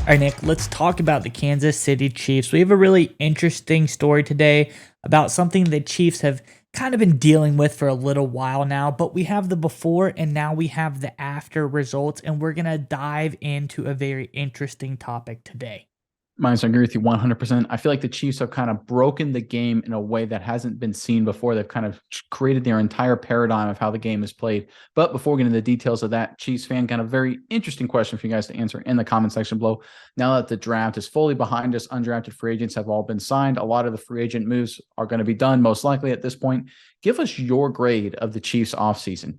All right, Nick, let's talk about the Kansas City Chiefs. We have a really interesting story today about something the Chiefs have kind of been dealing with for a little while now, but we have the before and now we have the after results, and we're going to dive into a very interesting topic today. Minus, I agree with you 100%. I feel like the Chiefs have kind of broken the game in a way that hasn't been seen before. They've kind of created their entire paradigm of how the game is played. But before we get into the details of that, Chiefs fan, kind of very interesting question for you guys to answer in the comment section below. Now that the draft is fully behind us, undrafted free agents have all been signed. A lot of the free agent moves are going to be done most likely at this point. Give us your grade of the Chiefs offseason.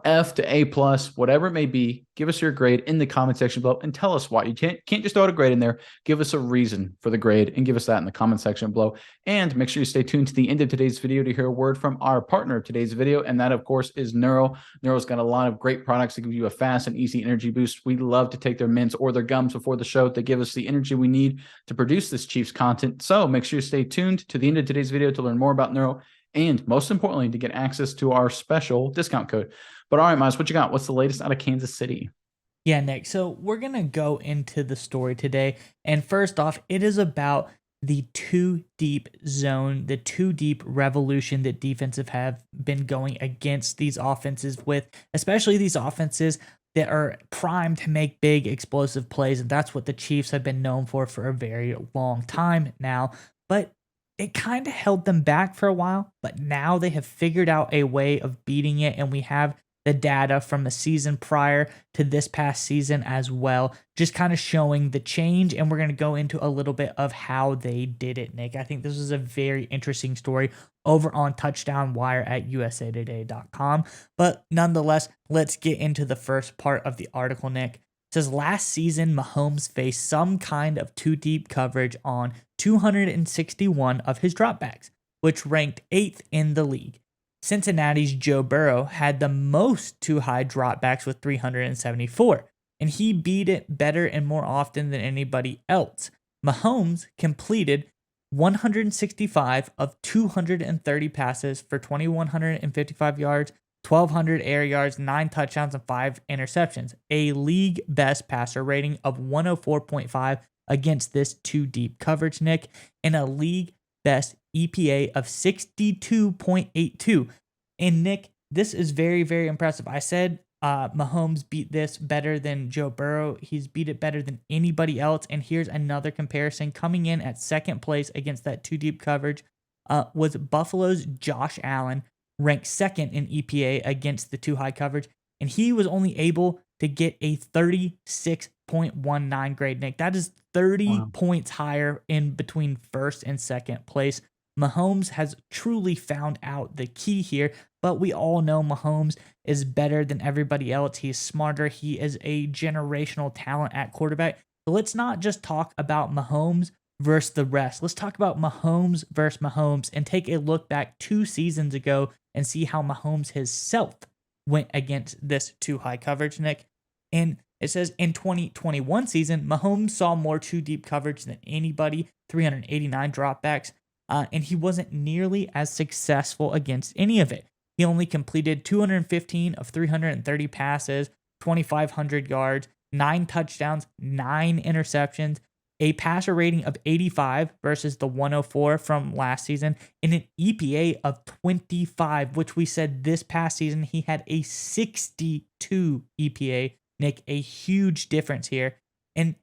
F to A plus, whatever it may be. Give us your grade in the comment section below and tell us why. You can't just throw out a grade in there. Give us a reason for the grade and give us that in the comment section below. And make sure you stay tuned to the end of today's video to hear a word from our partner of today's video. And that, of course, is Neuro. Neuro's got a lot of great products to give you a fast and easy energy boost. We love to take their mints or their gums before the show to give us the energy we need to produce this Chiefs content. So make sure you stay tuned to the end of today's video to learn more about Neuro, and most importantly, to get access to our special discount code. But all right, Miles, what you got? What's the latest out of Kansas City? Yeah, Nick. So we're going to go into the story today. And first off, it is about the two deep zone, the two deep revolution that defensive have been going against these offenses with, especially these offenses that are primed to make big explosive plays. And that's what the Chiefs have been known for a very long time now. But it kind of held them back for a while, but now they have figured out a way of beating it, and we have the data from the season prior to this past season as well, just kind of showing the change. And we're going to go into a little bit of how they did it, Nick. I think this is a very interesting story over on Touchdown Wire at usatoday.com. But nonetheless, let's get into the first part of the article, Nick. It says last season, Mahomes faced some kind of two deep coverage on 261 of his dropbacks, which ranked 8th in the league. Cincinnati's Joe Burrow had the most two high dropbacks with 374, and he beat it better and more often than anybody else. Mahomes completed 165 of 230 passes for 2,155 yards, 1,200 air yards, 9 touchdowns, and 5 interceptions, a league best passer rating of 104.5 against this two deep coverage, Nick, and a league best EPA of 62.82. And Nick, this is very, very impressive. I said Mahomes beat this better than Joe Burrow. He's beat it better than anybody else. And here's another comparison. Coming in at second place against that two deep coverage was Buffalo's Josh Allen, ranked second in EPA against the two high coverage. And he was only able to get a 36.19 grade, Nick. That is 30 points higher in between first and second place. Mahomes has truly found out the key here, but we all know Mahomes is better than everybody else. He's smarter. He is a generational talent at quarterback. So let's not just talk about Mahomes versus the rest. Let's talk about Mahomes versus Mahomes and take a look back 2 seasons ago and see how Mahomes himself went against this two high coverage, Nick. And it says in 2021 season, Mahomes saw more two deep coverage than anybody, 389 dropbacks, and he wasn't nearly as successful against any of it. He only completed 215 of 330 passes, 2,500 yards, 9 touchdowns, 9 interceptions, a passer rating of 85 versus the 104 from last season, and an EPA of 25, which we said this past season he had a 62 EPA. Nick, a huge difference here. And,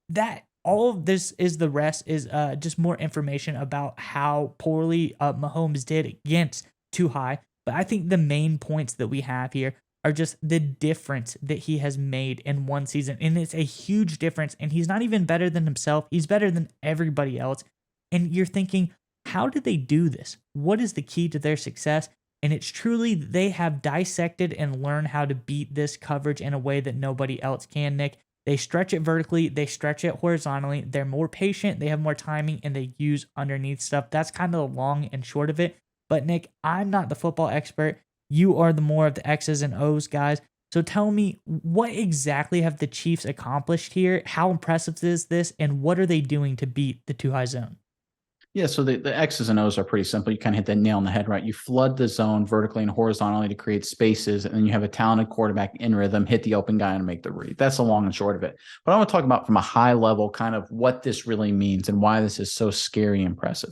that all of this is the rest is just more information about how poorly Mahomes did against too high. But I think the main points that we have here are just the difference that he has made in one season. And it's a huge difference. And he's not even better than himself. He's better than everybody else. And you're thinking, how did they do this? What is the key to their success? And it's truly they have dissected and learned how to beat this coverage in a way that nobody else can, Nick. They stretch it vertically, they stretch it horizontally, they're more patient, they have more timing, and they use underneath stuff. That's kind of the long and short of it. But Nick, I'm not the football expert. You are the more of the X's and O's guys. So tell me, what exactly have the Chiefs accomplished here? How impressive is this? And what are they doing to beat the two high zone? Yeah, so the X's and O's are pretty simple. You kind of hit that nail on the head, right? You flood the zone vertically and horizontally to create spaces, and then you have a talented quarterback in rhythm, hit the open guy and make the read. That's the long and short of it. But I want to talk about from a high level kind of what this really means and why this is so scary and impressive.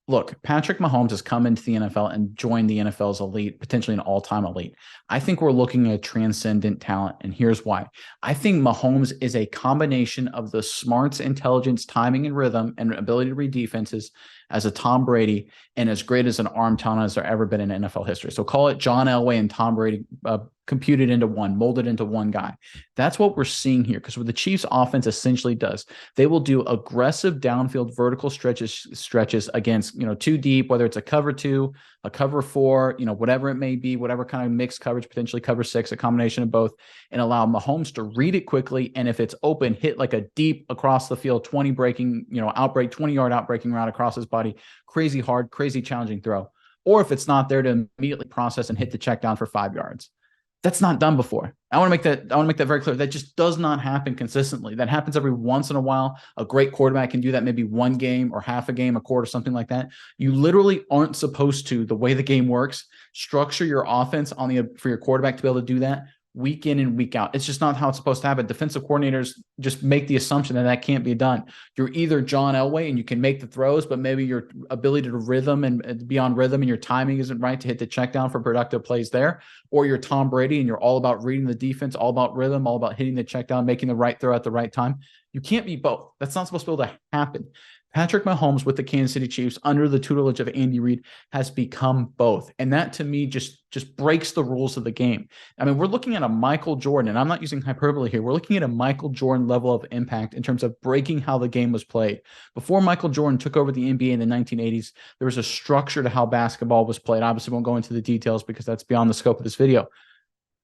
Look, Patrick Mahomes has come into the NFL and joined the NFL's elite, potentially an all-time elite. I think we're looking at transcendent talent, and here's why. I think Mahomes is a combination of the smarts, intelligence, timing, and rhythm, and ability to read defenses as a Tom Brady, and as great as an arm talent as there ever been in NFL history. So call it John Elway and Tom Brady computed into one, molded into one guy. That's what we're seeing here, because what the Chiefs offense essentially does, they will do aggressive downfield vertical stretches against, too deep, whether it's a cover two, a cover four, whatever it may be, whatever kind of mixed coverage, potentially cover six, a combination of both, and allow Mahomes to read it quickly. And if it's open, hit like a deep across the field, 20 breaking, outbreak, 20-yard outbreaking route across his body, crazy hard, crazy challenging throw. Or if it's not there, to immediately process and hit the check down for 5 yards. That's not done before. I want to make that very clear. That just does not happen consistently. That happens every once in a while. A great quarterback can do that maybe one game or half a game, a quarter, something like that. You literally aren't supposed to, the way the game works, structure your offense for your quarterback to be able to do that week in and week out. It's just not how it's supposed to happen. Defensive coordinators just make the assumption that can't be done. You're either John Elway and you can make the throws, but maybe your ability to rhythm and be on rhythm and your timing isn't right to hit the check down for productive plays there, or you're Tom Brady and you're all about reading the defense, all about rhythm, all about hitting the check down, making the right throw at the right time. You can't be both. That's not supposed to be able to happen. Patrick Mahomes with the Kansas City Chiefs under the tutelage of Andy Reid has become both. And that to me just breaks the rules of the game. I mean, we're looking at a Michael Jordan, and I'm not using hyperbole here. We're looking at a Michael Jordan level of impact in terms of breaking how the game was played. Before Michael Jordan took over the NBA in the 1980s, there was a structure to how basketball was played. Obviously, won't go into the details because that's beyond the scope of this video.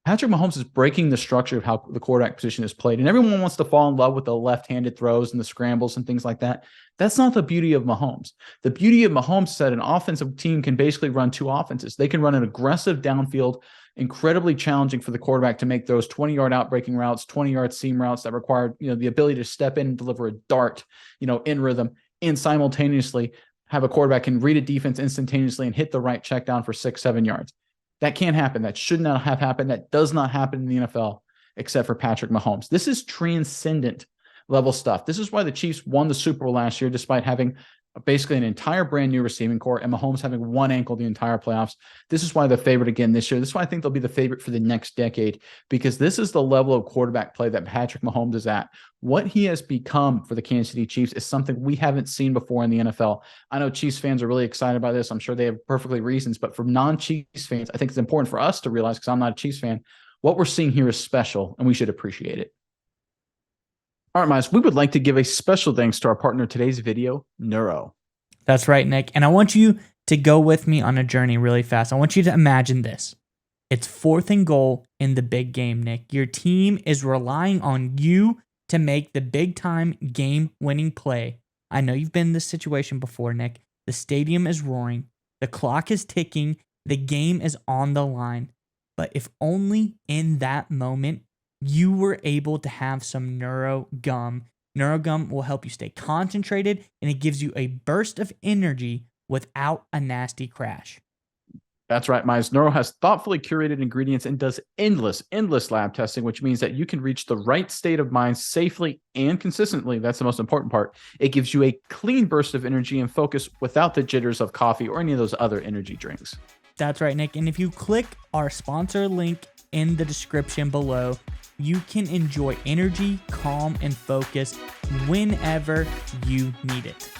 Patrick Mahomes is breaking the structure of how the quarterback position is played. And everyone wants to fall in love with the left-handed throws and the scrambles and things like that. That's not the beauty of Mahomes. The beauty of Mahomes is that an offensive team can basically run two offenses. They can run an aggressive downfield, incredibly challenging for the quarterback to make those 20-yard outbreaking routes, 20-yard seam routes that require, the ability to step in and deliver a dart, in rhythm, and simultaneously have a quarterback can read a defense instantaneously and hit the right check down for 6-7 yards. That can't happen. That should not have happened. That does not happen in the NFL, except for Patrick Mahomes. This is transcendent level stuff. This is why the Chiefs won the Super Bowl last year, despite having basically an entire brand new receiving core and Mahomes having one ankle the entire playoffs. This is why they're favored again this year. This is why I think they'll be the favorite for the next decade, because this is the level of quarterback play that Patrick Mahomes is at. What he has become for the Kansas City Chiefs is something we haven't seen before in the NFL. I know Chiefs fans are really excited by this. I'm sure they have perfectly reasons, but for non-Chiefs fans, I think it's important for us to realize, because I'm not a Chiefs fan, what we're seeing here is special and we should appreciate it. All right, Miles, we would like to give a special thanks to our partner today's video, Neuro. That's right, Nick. And I want you to go with me on a journey really fast. I want you to imagine this. It's 4th and goal in the big game, Nick. Your team is relying on you to make the big time game winning play. I know you've been in this situation before, Nick. The stadium is roaring. The clock is ticking. The game is on the line. But if only in that moment you were able to have some Neuro Gum. Neuro Gum will help you stay concentrated, and it gives you a burst of energy without a nasty crash. That's right, Miles. Neuro has thoughtfully curated ingredients and does endless lab testing, which means that you can reach the right state of mind safely and consistently. That's the most important part. It gives you a clean burst of energy and focus without the jitters of coffee or any of those other energy drinks. That's right, Nick. And if you click our sponsor link in the description below, you can enjoy energy, calm, and focus whenever you need it.